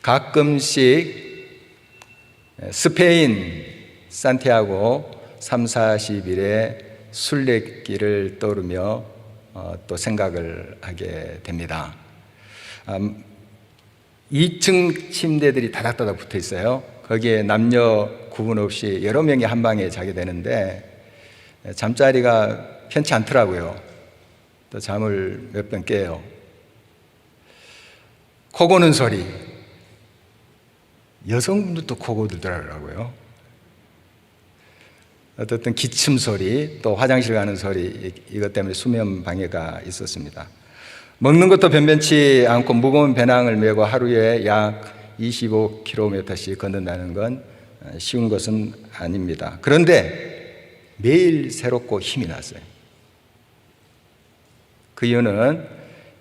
가끔씩 스페인 산티아고 3, 40일의 순례길을 떠오르며 또 생각을 하게 됩니다. 2층 침대들이 다닥다닥 붙어 있어요. 거기에 남녀 구분 없이 여러 명이 한 방에 자게 되는데 잠자리가 편치 않더라고요. 또 잠을 몇 번 깨요. 코 고는 소리, 여성분들도 코 고들더라고요. 어떤 기침 소리, 또 화장실 가는 소리, 이것 때문에 수면 방해가 있었습니다. 먹는 것도 변변치 않고 무거운 배낭을 메고 하루에 약 25km씩 걷는다는 건 쉬운 것은 아닙니다. 그런데 매일 새롭고 힘이 났어요. 그 이유는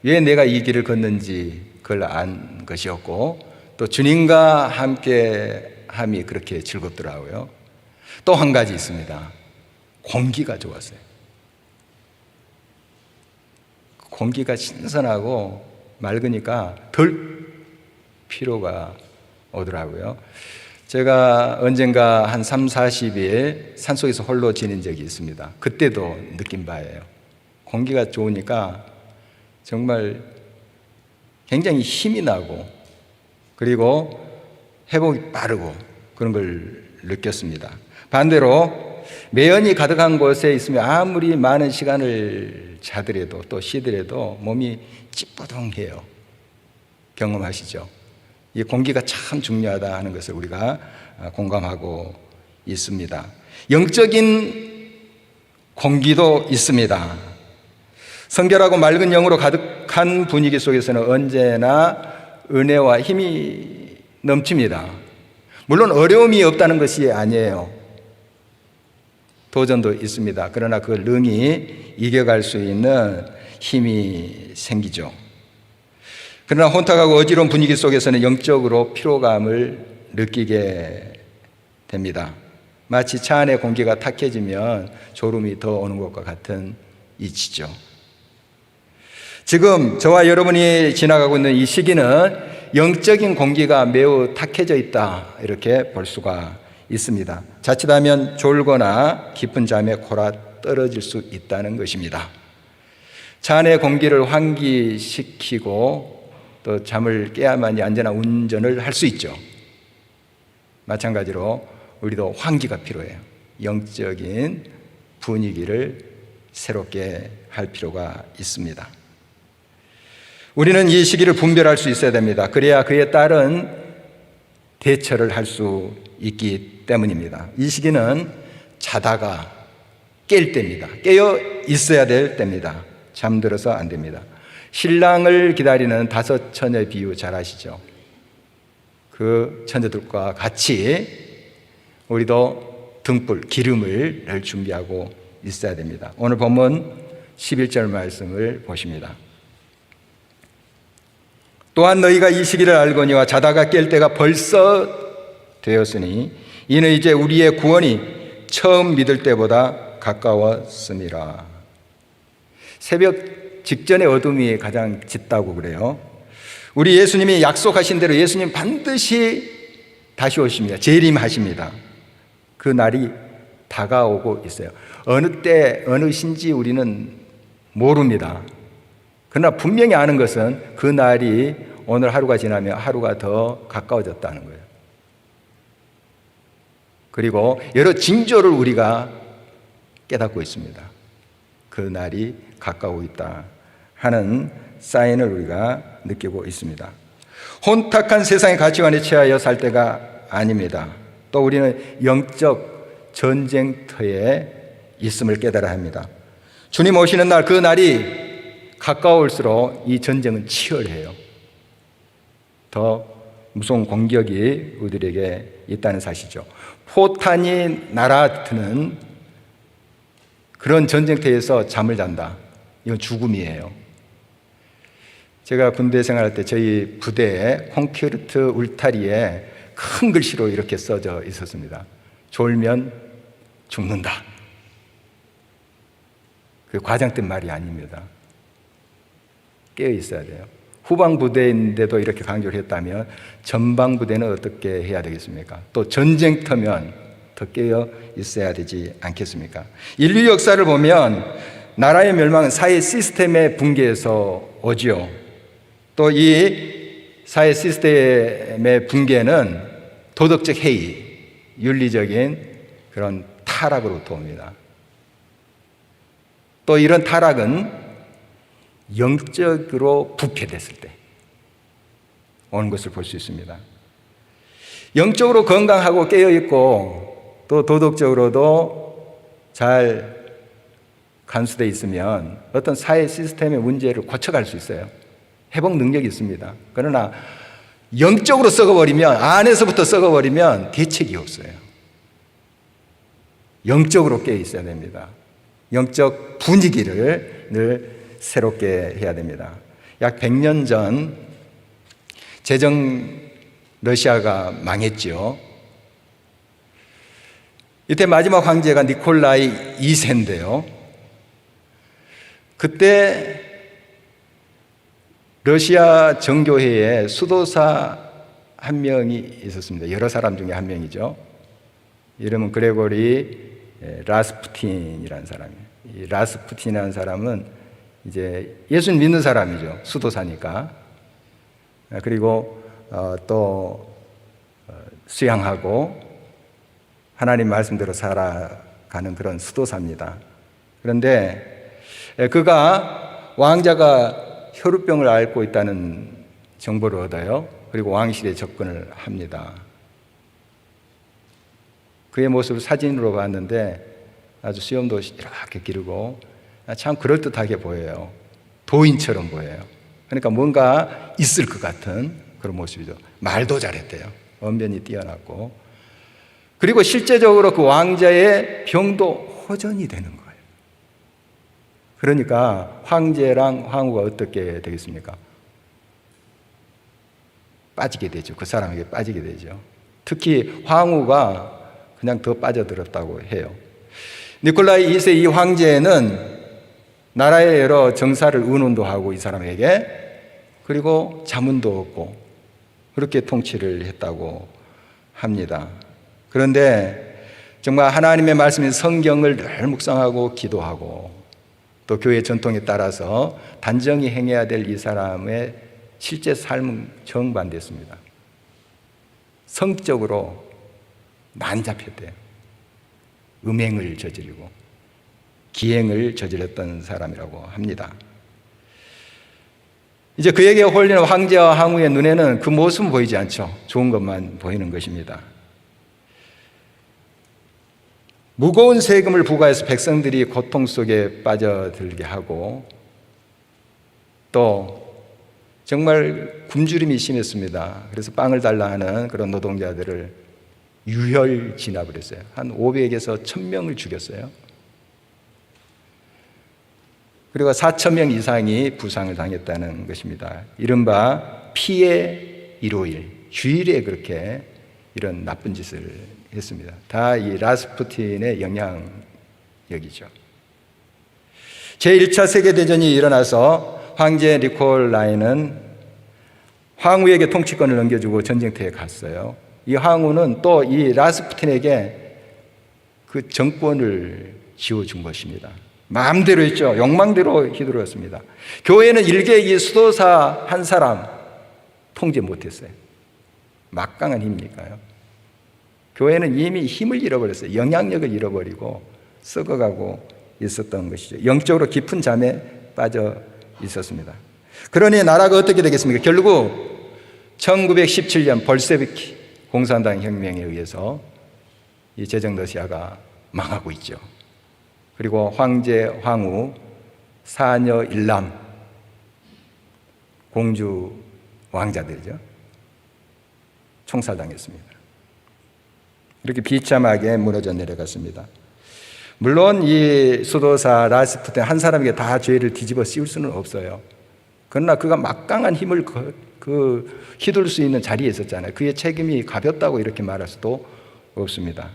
왜 내가 이 길을 걷는지 그걸 안 것이었고, 또 주님과 함께함이 그렇게 즐겁더라고요. 또 한 가지 있습니다. 공기가 좋았어요. 공기가 신선하고 맑으니까 덜 피로가 오더라고요. 제가 언젠가 한 3, 40일 산속에서 홀로 지낸 적이 있습니다. 그때도 느낀 바예요. 공기가 좋으니까 정말 굉장히 힘이 나고, 그리고 회복이 빠르고 그런 걸 느꼈습니다. 반대로 매연이 가득한 곳에 있으면 아무리 많은 시간을 자더라도 또 쉬더라도 몸이 찌뿌둥해요. 경험하시죠? 이 공기가 참 중요하다 하는 것을 우리가 공감하고 있습니다. 영적인 공기도 있습니다. 성결하고 맑은 영으로 가득한 분위기 속에서는 언제나 은혜와 힘이 넘칩니다. 물론 어려움이 없다는 것이 아니에요. 도전도 있습니다. 그러나 그걸 능히 이겨갈 수 있는 힘이 생기죠. 그러나 혼탁하고 어지러운 분위기 속에서는 영적으로 피로감을 느끼게 됩니다. 마치 차 안의 공기가 탁해지면 졸음이 더 오는 것과 같은 이치죠. 지금 저와 여러분이 지나가고 있는 이 시기는 영적인 공기가 매우 탁해져 있다, 이렇게 볼 수가 있습니다. 자칫하면 졸거나 깊은 잠에 골아 떨어질 수 있다는 것입니다. 차 안의 공기를 환기시키고 또 잠을 깨야만이 안전한 운전을 할 수 있죠. 마찬가지로 우리도 환기가 필요해요. 영적인 분위기를 새롭게 할 필요가 있습니다. 우리는 이 시기를 분별할 수 있어야 됩니다. 그래야 그에 따른 대처를 할 수 있기 때문입니다. 이 시기는 자다가 깰 때입니다. 깨어 있어야 될 때입니다. 잠들어서 안 됩니다. 신랑을 기다리는 5 처녀의 비유 잘 아시죠? 그 처녀들과 같이 우리도 등불, 기름을 늘 준비하고 있어야 됩니다. 오늘 본문 11절 말씀을 보십니다. 또한 너희가 이 시기를 알거니와 자다가 깰 때가 벌써 되었으니 이는 이제 우리의 구원이 처음 믿을 때보다 가까웠음이라. 새벽 직전의 어둠이 가장 짙다고 그래요. 우리 예수님이 약속하신 대로 예수님 반드시 다시 오십니다. 재림하십니다. 그 날이 다가오고 있어요. 어느 때 어느 신지 우리는 모릅니다. 그러나 분명히 아는 것은 그 날이 오늘 하루가 지나면 하루가 더 가까워졌다는 거예요. 그리고 여러 징조를 우리가 깨닫고 있습니다. 그 날이 가까우고 있다 하는 사인을 우리가 느끼고 있습니다. 혼탁한 세상의 가치관에 취하여 살 때가 아닙니다. 또 우리는 영적 전쟁터에 있음을 깨달아야 합니다. 주님 오시는 날, 그 날이 가까울수록 이 전쟁은 치열해요. 더 무서운 공격이 우리에게 있다는 사실이죠. 포탄이 날아드는 그런 전쟁터에서 잠을 잔다. 이건 죽음이에요. 제가 군대 생활할 때 저희 부대에 콘크리트 울타리에 큰 글씨로 이렇게 써져 있었습니다. 졸면 죽는다. 그 과장된 말이 아닙니다. 깨어 있어야 돼요. 후방 부대인데도 이렇게 강조를 했다면 전방 부대는 어떻게 해야 되겠습니까? 또 전쟁터면 더 깨어 있어야 되지 않겠습니까? 인류 역사를 보면 나라의 멸망은 사회 시스템의 붕괴에서 오지요. 또 이 사회 시스템의 붕괴는 도덕적 해이, 윤리적인 그런 타락으로부터 옵니다. 또 이런 타락은 영적으로 부패됐을 때 오는 것을 볼 수 있습니다. 영적으로 건강하고 깨어있고 또 도덕적으로도 잘 간수되어 있으면 어떤 사회 시스템의 문제를 고쳐갈 수 있어요. 회복 능력이 있습니다. 그러나 영적으로 썩어버리면, 안에서부터 썩어버리면 대책이 없어요. 영적으로 깨어 있어야 됩니다. 영적 분위기를 늘 새롭게 해야 됩니다. 약 100년 전 제정 러시아가 망했죠. 이때 마지막 황제가 니콜라이 2세인데요. 그때 러시아 정교회에 수도사 한 명이 있었습니다. 여러 사람 중에 한 명이죠. 이름은 그레고리 라스푸틴이라는 사람이에요. 이 라스푸틴이라는 사람은 이제 예수를 믿는 사람이죠. 수도사니까. 그리고 또 수양하고 하나님 말씀대로 살아가는 그런 수도사입니다. 그런데 그가 왕자가 혈우병을 앓고 있다는 정보를 얻어요. 그리고 왕실에 접근을 합니다. 그의 모습을 사진으로 봤는데 아주 수염도 이렇게 기르고 참 그럴듯하게 보여요. 도인처럼 보여요. 그러니까 뭔가 있을 것 같은 그런 모습이죠. 말도 잘했대요. 언변이 뛰어났고. 그리고 실제적으로 그 왕자의 병도 호전이 되는 거예요. 그러니까 황제랑 황후가 어떻게 되겠습니까? 빠지게 되죠. 그 사람에게 빠지게 되죠. 특히 황후가 그냥 더 빠져들었다고 해요. 니콜라이 2세 이 황제는 나라의 여러 정사를 의논도 하고 이 사람에게, 그리고 자문도 얻고 그렇게 통치를 했다고 합니다. 그런데 정말 하나님의 말씀인 성경을 늘 묵상하고 기도하고 또 교회 전통에 따라서 단정히 행해야 될 이 사람의 실제 삶은 정반대였습니다. 성적으로 난잡했대요. 음행을 저지르고 기행을 저질렀던 사람이라고 합니다. 이제 그에게 홀리는 황제와 황후의 눈에는 그 모습은 보이지 않죠. 좋은 것만 보이는 것입니다. 무거운 세금을 부과해서 백성들이 고통 속에 빠져들게 하고, 또 정말 굶주림이 심했습니다. 그래서 빵을 달라 하는 그런 노동자들을 유혈 진압을 했어요. 한 500에서 1000명을 죽였어요. 그리고 4000명 이상이 부상을 당했다는 것입니다. 이른바 피해 일요일, 주일에 그렇게 이런 나쁜 짓을 했습니다. 다 이 라스푸틴의 영향력이죠. 제1차 세계대전이 일어나서 황제 니콜라이는 황후에게 통치권을 넘겨주고 전쟁터에 갔어요. 이 황후는 또 이 라스푸틴에게 그 정권을 지어준 것입니다. 마음대로 했죠. 욕망대로 휘두르었습니다. 교회는 일개 이 수도사 한 사람 통제 못했어요. 막강한 힘이니까요. 교회는 이미 힘을 잃어버렸어요. 영향력을 잃어버리고 썩어가고 있었던 것이죠. 영적으로 깊은 잠에 빠져 있었습니다. 그러니 나라가 어떻게 되겠습니까? 결국 1917년 볼셰비키 공산당 혁명에 의해서 이 제정 러시아가 망하고 있죠. 그리고 황제, 황후, 사녀, 일남, 공주, 왕자들이죠. 총살당했습니다. 이렇게 비참하게 무너져 내려갔습니다. 물론 이 수도사 라스푸틴 한 사람에게 다 죄를 뒤집어 씌울 수는 없어요. 그러나 그가 막강한 힘을 휘둘 수 있는 자리에 있었잖아요. 그의 책임이 가볍다고 이렇게 말할 수도 없습니다.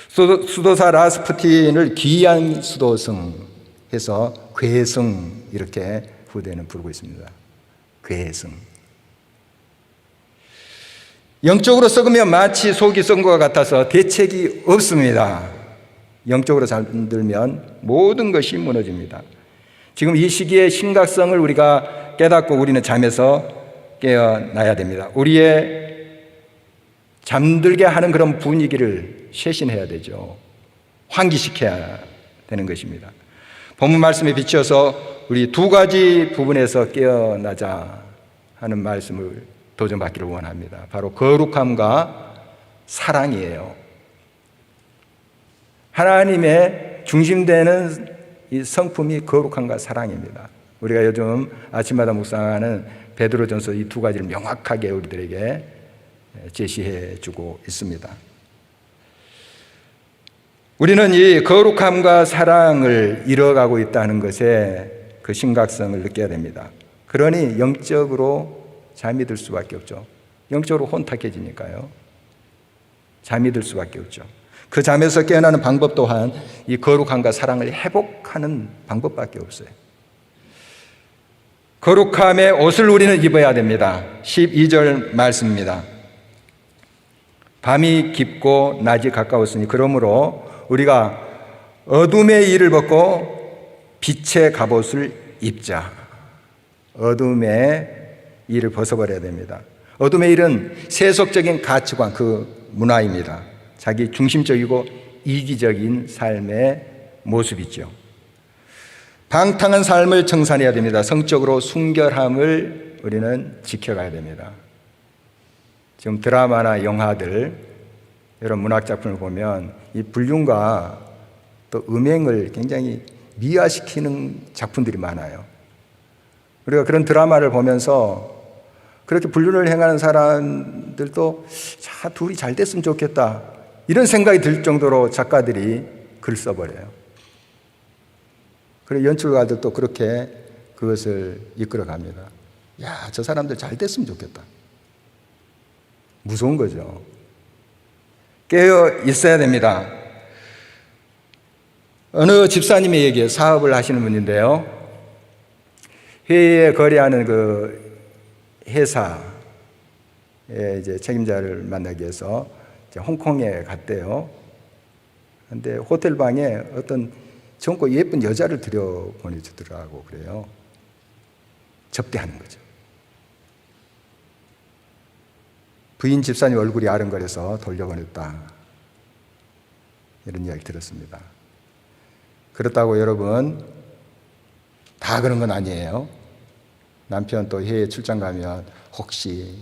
수도사 라스푸틴을 귀한 수도승 해서 괴승 이렇게 후대는 부르고 있습니다. 그의 성. 영적으로 썩으면 마치 속이 썩은 것 같아서 대책이 없습니다. 영적으로 잠들면 모든 것이 무너집니다. 지금 이 시기의 심각성을 우리가 깨닫고 우리는 잠에서 깨어나야 됩니다. 우리의 잠들게 하는 그런 분위기를 쇄신해야 되죠. 환기시켜야 되는 것입니다. 본문 말씀에 비추어서 우리 두 가지 부분에서 깨어나자 하는 말씀을 도전받기를 원합니다. 바로 거룩함과 사랑이에요. 하나님의 중심되는 이 성품이 거룩함과 사랑입니다. 우리가 요즘 아침마다 묵상하는 베드로전서 이 두 가지를 명확하게 우리들에게 제시해 주고 있습니다. 우리는 이 거룩함과 사랑을 잃어가고 있다는 것에 그 심각성을 느껴야 됩니다. 그러니 영적으로 잠이 들 수밖에 없죠. 영적으로 혼탁해지니까요. 잠이 들 수밖에 없죠. 그 잠에서 깨어나는 방법 또한 이 거룩함과 사랑을 회복하는 방법밖에 없어요. 거룩함의 옷을 우리는 입어야 됩니다. 12절 말씀입니다. 밤이 깊고 낮이 가까웠으니 그러므로 우리가 어둠의 일을 벗고 빛의 갑옷을 입자. 어둠의 일을 벗어버려야 됩니다. 어둠의 일은 세속적인 가치관, 그 문화입니다. 자기 중심적이고 이기적인 삶의 모습이죠. 방탕한 삶을 청산해야 됩니다. 성적으로 순결함을 우리는 지켜가야 됩니다. 지금 드라마나 영화들, 이런 문학작품을 보면 이 불륜과 또 음행을 굉장히 미화시키는 작품들이 많아요. 우리가 그런 드라마를 보면서 그렇게 불륜을 행하는 사람들도 자, 둘이 잘 됐으면 좋겠다, 이런 생각이 들 정도로 작가들이 글 써버려요. 그리고 연출가들도 그렇게 그것을 이끌어 갑니다. 야, 저 사람들 잘 됐으면 좋겠다. 무서운 거죠. 깨어 있어야 됩니다. 어느 집사님에게 사업을 하시는 분인데요. 회의에 거래하는 그 회사의 이제 책임자를 만나기 위해서 이제 홍콩에 갔대요. 근데 호텔 방에 어떤 젊고 예쁜 여자를 들여보내주더라고 그래요. 접대하는 거죠. 부인 집사님 얼굴이 아른거려서 돌려보냈다, 이런 이야기 들었습니다. 그렇다고 여러분 다 그런 건 아니에요. 남편 또 해외 출장 가면 혹시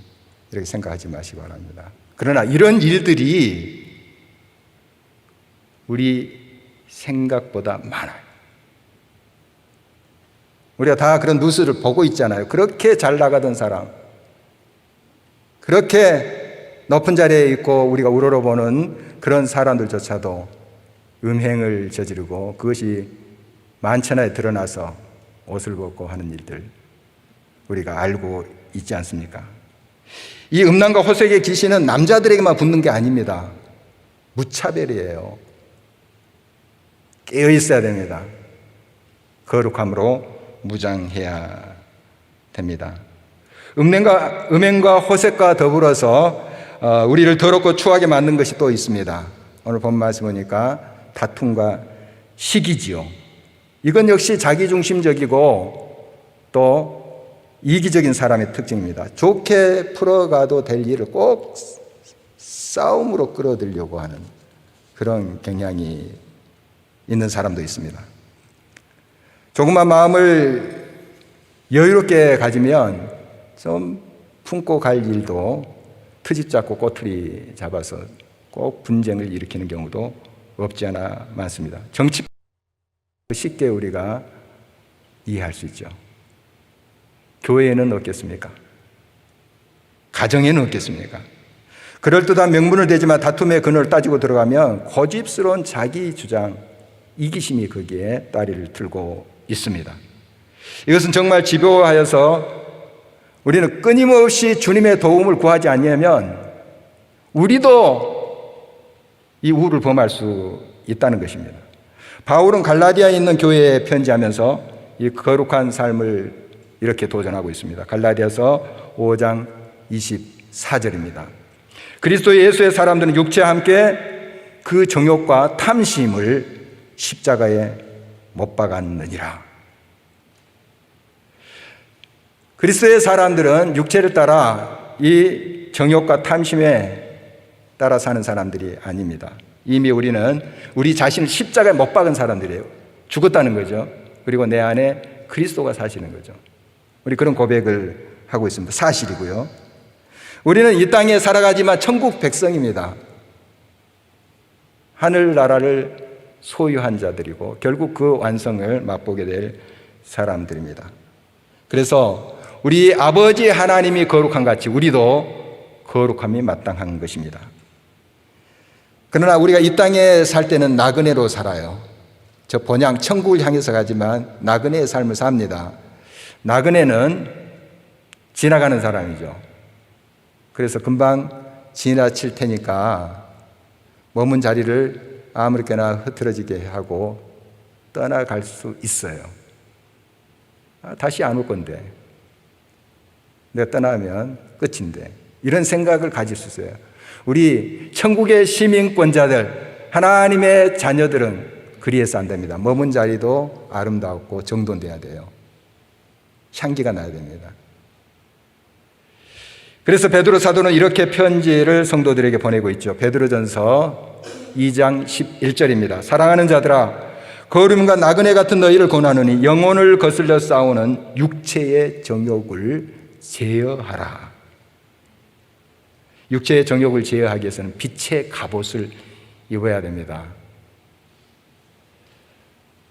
이렇게 생각하지 마시기 바랍니다. 그러나 이런 일들이 우리 생각보다 많아요. 우리가 다 그런 뉴스를 보고 있잖아요. 그렇게 잘 나가던 사람, 그렇게 높은 자리에 있고 우리가 우러러보는 그런 사람들조차도 음행을 저지르고 그것이 만천하에 드러나서 옷을 벗고 하는 일들 우리가 알고 있지 않습니까? 이 음란과 호색의 귀신은 남자들에게만 붙는 게 아닙니다. 무차별이에요. 깨어 있어야 됩니다. 거룩함으로 무장해야 됩니다. 음행과 호색과 더불어서 우리를 더럽고 추하게 만든 것이 또 있습니다. 오늘 본 말씀 보니까 다툼과 시기지요. 이건 역시 자기중심적이고 또 이기적인 사람의 특징입니다. 좋게 풀어가도 될 일을 꼭 싸움으로 끌어들이려고 하는 그런 경향이 있는 사람도 있습니다. 조그만 마음을 여유롭게 가지면 좀 품고 갈 일도 트집 잡고 꼬투리 잡아서 꼭 분쟁을 일으키는 경우도 없지 않아 많습니다. 정치 쉽게 우리가 이해할 수 있죠. 교회에는 없겠습니까? 가정에는 없겠습니까? 그럴듯한 명분을 대지만 다툼의 근원을 따지고 들어가면 고집스러운 자기 주장, 이기심이 거기에 따리를 들고 있습니다. 이것은 정말 집요하여서 우리는 끊임없이 주님의 도움을 구하지 않으면 우리도 이 우를 범할 수 있다는 것입니다. 바울은 갈라디아에 있는 교회에 편지하면서 이 거룩한 삶을 이렇게 도전하고 있습니다. 갈라디아서 5장 24절입니다. 그리스도 예수의 사람들은 육체와 함께 그 정욕과 탐심을 십자가에 못 박았느니라. 그리스도의 사람들은 육체를 따라 이 정욕과 탐심에 따라 사는 사람들이 아닙니다. 이미 우리는 우리 자신을 십자가에 못 박은 사람들이에요. 죽었다는 거죠. 그리고 내 안에 그리스도가 사시는 거죠. 우리 그런 고백을 하고 있습니다. 사실이고요. 우리는 이 땅에 살아가지만 천국 백성입니다. 하늘나라를 소유한 자들이고 결국 그 완성을 맛보게 될 사람들입니다. 그래서 우리 아버지 하나님이 거룩한 같이 우리도 거룩함이 마땅한 것입니다. 그러나 우리가 이 땅에 살 때는 나그네로 살아요. 저 본향 천국을 향해서 가지만 나그네의 삶을 삽니다. 나그네는 지나가는 사람이죠. 그래서 금방 지나칠 테니까 머문 자리를 아무렇게나 흐트러지게 하고 떠나갈 수 있어요. 다시 안 올 건데, 내가 떠나면 끝인데, 이런 생각을 가질 수 있어요. 우리 천국의 시민권자들, 하나님의 자녀들은 그리에서 안 됩니다. 머문 자리도 아름답고 정돈돼야 돼요. 향기가 나야 됩니다. 그래서 베드로 사도는 이렇게 편지를 성도들에게 보내고 있죠. 베드로전서 2장 11절입니다. 사랑하는 자들아, 거름과 나그네 같은 너희를 권하노니 영혼을 거슬러 싸우는 육체의 정욕을 제어하라. 육체의 정욕을 제어하기 위해서는 빛의 갑옷을 입어야 됩니다.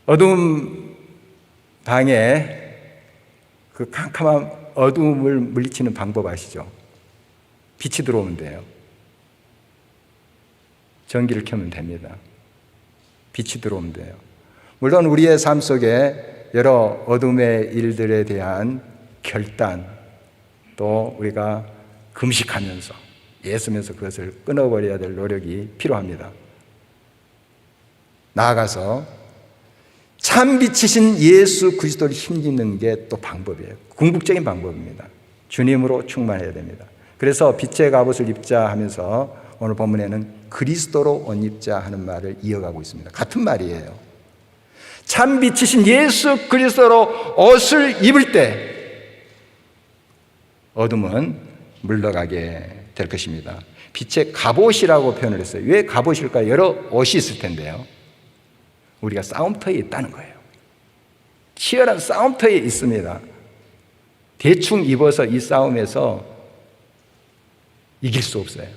어두운 방에 그 캄캄한 어두움을 물리치는 방법 아시죠? 빛이 들어오면 돼요. 전기를 켜면 됩니다. 빛이 들어오면 돼요. 물론 우리의 삶 속에 여러 어둠의 일들에 대한 결단, 또 우리가 금식하면서 애쓰면서 그것을 끊어버려야 될 노력이 필요합니다. 나아가서 참 빛이신 예수 그리스도를 힘입는 게 또 방법이에요. 궁극적인 방법입니다. 주님으로 충만해야 됩니다. 그래서 빛의 갑옷을 입자 하면서 오늘 본문에는 그리스도로 옷 입자 하는 말을 이어가고 있습니다. 같은 말이에요. 참 빛이신 예수 그리스도로 옷을 입을 때 어둠은 물러가게 될 것입니다. 빛의 갑옷이라고 표현을 했어요. 왜 갑옷일까요? 여러 옷이 있을 텐데요. 우리가 싸움터에 있다는 거예요. 치열한 싸움터에 있습니다. 대충 입어서 이 싸움에서 이길 수 없어요.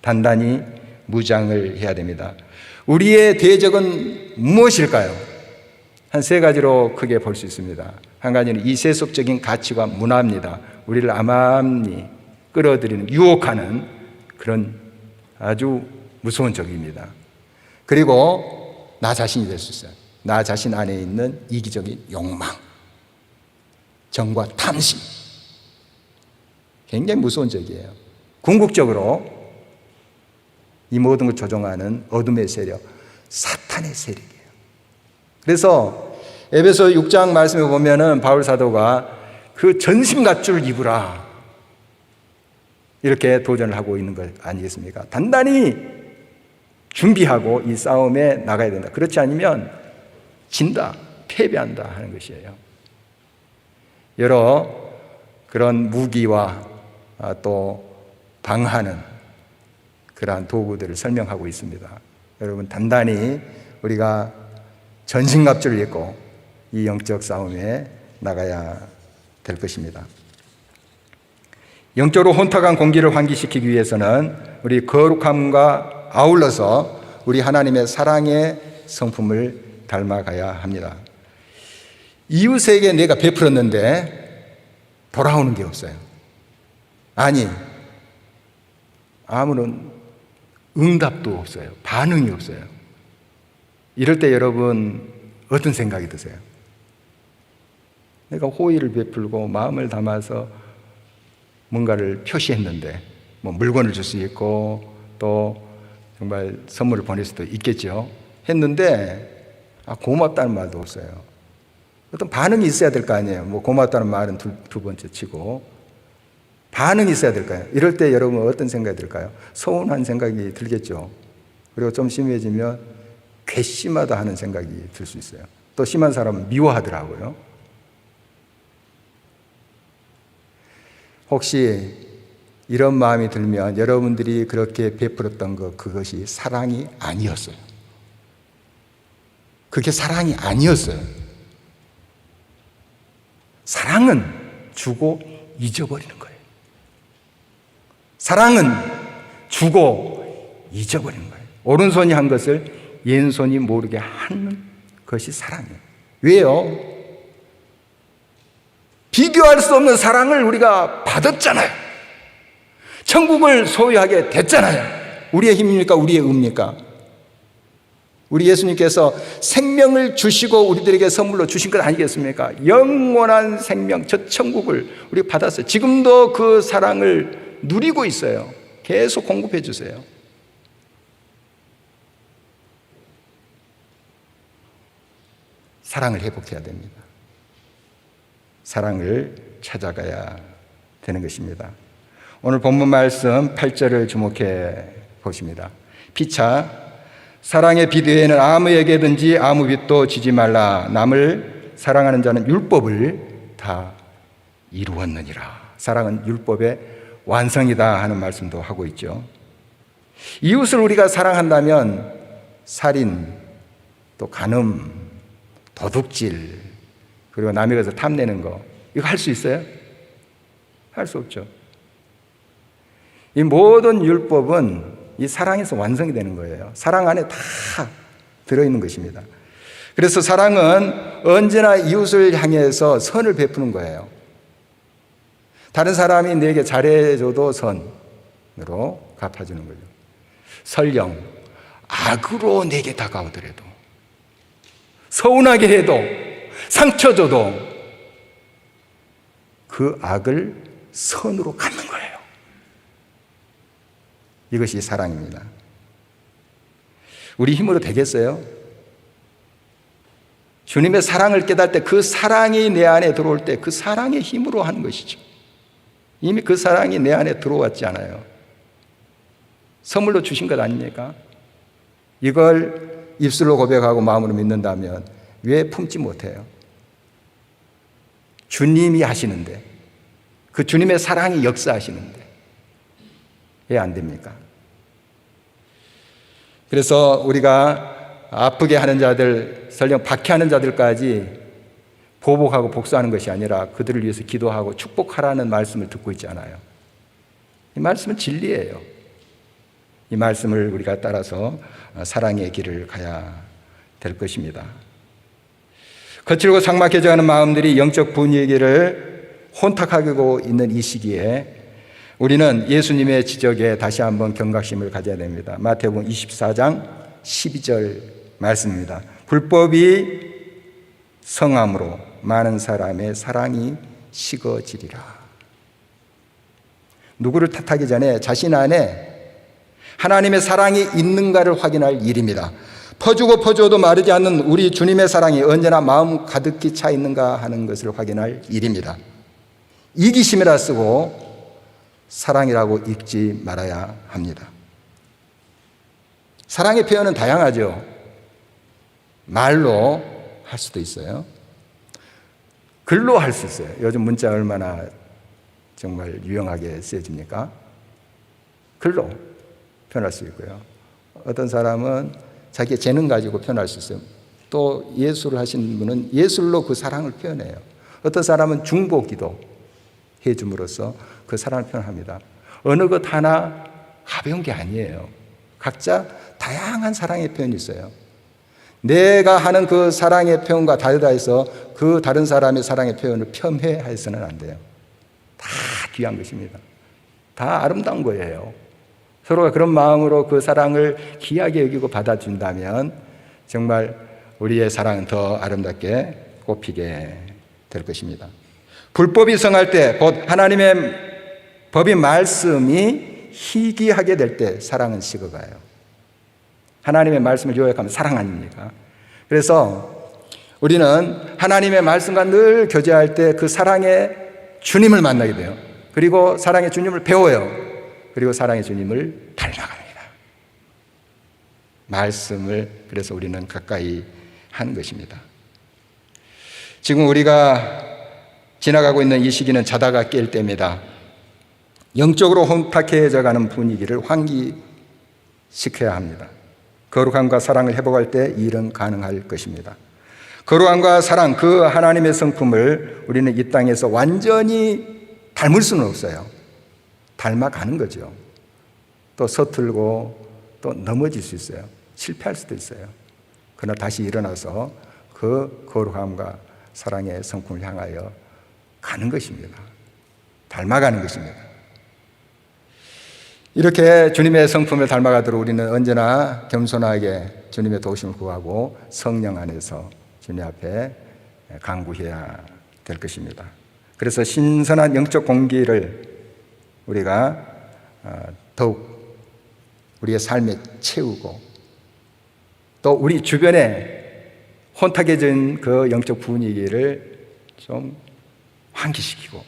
단단히 무장을 해야 됩니다. 우리의 대적은 무엇일까요? 한 세 가지로 크게 볼 수 있습니다. 한 가지는 이 세속적인 가치와 문화입니다. 우리를 암암리 끌어들이는, 유혹하는 그런 아주 무서운 적입니다. 그리고 나 자신이 될 수 있어요. 나 자신 안에 있는 이기적인 욕망, 정과 탐심. 굉장히 무서운 적이에요. 궁극적으로 이 모든 걸 조종하는 어둠의 세력, 사탄의 세력이에요. 그래서 에베소 6장 말씀에 보면은 바울 사도가 그 전신갑주를 입으라 이렇게 도전을 하고 있는 것 아니겠습니까? 단단히 준비하고 이 싸움에 나가야 된다. 그렇지 않으면 진다, 패배한다 하는 것이에요. 여러 그런 무기와 또 방하는 그러한 도구들을 설명하고 있습니다. 여러분 단단히 우리가 전신갑주를 입고 이 영적 싸움에 나가야 될 것입니다. 영적으로 혼탁한 공기를 환기시키기 위해서는 우리 거룩함과 아울러서 우리 하나님의 사랑의 성품을 닮아가야 합니다. 이웃에게 내가 베풀었는데 돌아오는 게 없어요. 아니, 아무런 응답도 없어요. 반응이 없어요. 이럴 때 여러분 어떤 생각이 드세요? 내가 호의를 베풀고 마음을 담아서 뭔가를 표시했는데 뭐 물건을 줄 수 있고 또 정말 선물을 보낼 수도 있겠죠. 했는데 고맙다는 말도 없어요. 어떤 반응이 있어야 될 거 아니에요. 뭐 고맙다는 말은 두 번째 치고 반응이 있어야 될까요? 이럴 때 여러분 어떤 생각이 들까요? 서운한 생각이 들겠죠. 그리고 좀 심해지면 괘씸하다 하는 생각이 들 수 있어요. 또 심한 사람은 미워하더라고요. 혹시 이런 마음이 들면 여러분들이 그렇게 베풀었던 그것이 사랑이 아니었어요. 그게 사랑이 아니었어요. 사랑은 주고 잊어버리는 거예요. 사랑은 주고 잊어버리는 거예요. 오른손이 한 것을 왼손이 모르게 하는 것이 사랑이에요. 왜요? 비교할 수 없는 사랑을 우리가 받았잖아요. 천국을 소유하게 됐잖아요. 우리의 힘입니까? 우리의 의입니까? 우리 예수님께서 생명을 주시고 우리들에게 선물로 주신 것 아니겠습니까? 영원한 생명, 저 천국을 우리가 받았어요. 지금도 그 사랑을 누리고 있어요. 계속 공급해 주세요. 사랑을 회복해야 됩니다. 사랑을 찾아가야 되는 것입니다. 오늘 본문 말씀 8절을 주목해 보십니다. 피차 사랑의 빛 외에는 아무에게든지 아무 빛도 지지 말라. 남을 사랑하는 자는 율법을 다 이루었느니라. 사랑은 율법의 완성이다 하는 말씀도 하고 있죠. 이웃을 우리가 사랑한다면 살인, 또 간음, 도둑질, 그리고 남의 것을 탐내는 거, 이거 할 수 있어요? 할 수 없죠. 이 모든 율법은 이 사랑에서 완성이 되는 거예요. 사랑 안에 다 들어있는 것입니다. 그래서 사랑은 언제나 이웃을 향해서 선을 베푸는 거예요. 다른 사람이 내게 잘해줘도 선으로 갚아주는 거죠. 설령 악으로 내게 다가오더라도, 서운하게 해도, 상처 줘도 그 악을 선으로 갚는 거예요. 이것이 사랑입니다. 우리 힘으로 되겠어요? 주님의 사랑을 깨달을 때 그 사랑이 내 안에 들어올 때 그 사랑의 힘으로 하는 것이죠. 이미 그 사랑이 내 안에 들어왔지 않아요. 선물로 주신 것 아닙니까? 이걸 입술로 고백하고 마음으로 믿는다면 왜 품지 못해요? 주님이 하시는데, 그 주님의 사랑이 역사하시는데 왜 안 됩니까? 그래서 우리가 아프게 하는 자들, 설령 박해하는 자들까지 보복하고 복수하는 것이 아니라 그들을 위해서 기도하고 축복하라는 말씀을 듣고 있지 않아요. 이 말씀은 진리예요. 이 말씀을 우리가 따라서 사랑의 길을 가야 될 것입니다. 거칠고 삭막해져가는 마음들이 영적 분위기를 혼탁하고 있는 이 시기에 우리는 예수님의 지적에 다시 한번 경각심을 가져야 됩니다. 마태복음 24장 12절 말씀입니다. 불법이 성함으로 많은 사람의 사랑이 식어지리라. 누구를 탓하기 전에 자신 안에 하나님의 사랑이 있는가를 확인할 일입니다. 퍼주고 퍼주어도 마르지 않는 우리 주님의 사랑이 언제나 마음 가득히 차 있는가 하는 것을 확인할 일입니다. 이기심이라 쓰고 사랑이라고 읽지 말아야 합니다. 사랑의 표현은 다양하죠. 말로 할 수도 있어요. 글로 할 수 있어요. 요즘 문자 얼마나 정말 유용하게 쓰여집니까? 글로 표현할 수 있고요. 어떤 사람은 자기의 재능 가지고 표현할 수 있어요. 또 예술을 하시는 분은 예술로 그 사랑을 표현해요. 어떤 사람은 중보기도 해줌으로써 그 사랑을 표현합니다. 어느 것 하나 가벼운 게 아니에요. 각자 다양한 사랑의 표현이 있어요. 내가 하는 그 사랑의 표현과 다르다 해서 그 다른 사람의 사랑의 표현을 폄훼해서는 안 돼요. 다 귀한 것입니다. 다 아름다운 거예요. 서로가 그런 마음으로 그 사랑을 귀하게 여기고 받아준다면 정말 우리의 사랑은 더 아름답게 꽃피게 될 것입니다. 불법이 성할 때, 곧 하나님의 법인 말씀이 희귀하게 될 때 사랑은 식어가요. 하나님의 말씀을 요약하면 사랑 아닙니까? 그래서 우리는 하나님의 말씀과 늘 교제할 때 그 사랑의 주님을 만나게 돼요. 그리고 사랑의 주님을 배워요. 그리고 사랑의 주님을 닮아갑니다. 말씀을 그래서 우리는 가까이 하는 것입니다. 지금 우리가 지나가고 있는 이 시기는 자다가 깰 때입니다. 영적으로 혼탁해져 가는 분위기를 환기시켜야 합니다. 거룩함과 사랑을 회복할 때 이 일은 가능할 것입니다. 거룩함과 사랑, 그 하나님의 성품을 우리는 이 땅에서 완전히 닮을 수는 없어요. 닮아가는 거죠. 또 서툴고 또 넘어질 수 있어요. 실패할 수도 있어요. 그러나 다시 일어나서 그 거룩함과 사랑의 성품을 향하여 가는 것입니다. 닮아가는 것입니다. 이렇게 주님의 성품을 닮아가도록 우리는 언제나 겸손하게 주님의 도우심을 구하고 성령 안에서 주님 앞에 간구해야 될 것입니다. 그래서 신선한 영적 공기를 우리가 더욱 우리의 삶에 채우고 또 우리 주변에 혼탁해진 그 영적 분위기를 좀 환기시키고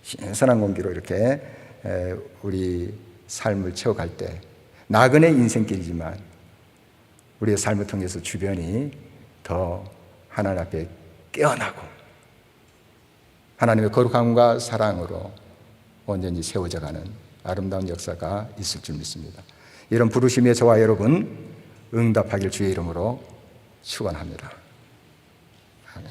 신선한 공기로 이렇게 우리 삶을 채워갈 때 나그네 인생길이지만 우리의 삶을 통해서 주변이 더 하나님 앞에 깨어나고 하나님의 거룩함과 사랑으로 온전히 세워져가는 아름다운 역사가 있을 줄 믿습니다. 이런 부르심에 저와 여러분 응답하길 주의 이름으로 축원합니다. 아멘.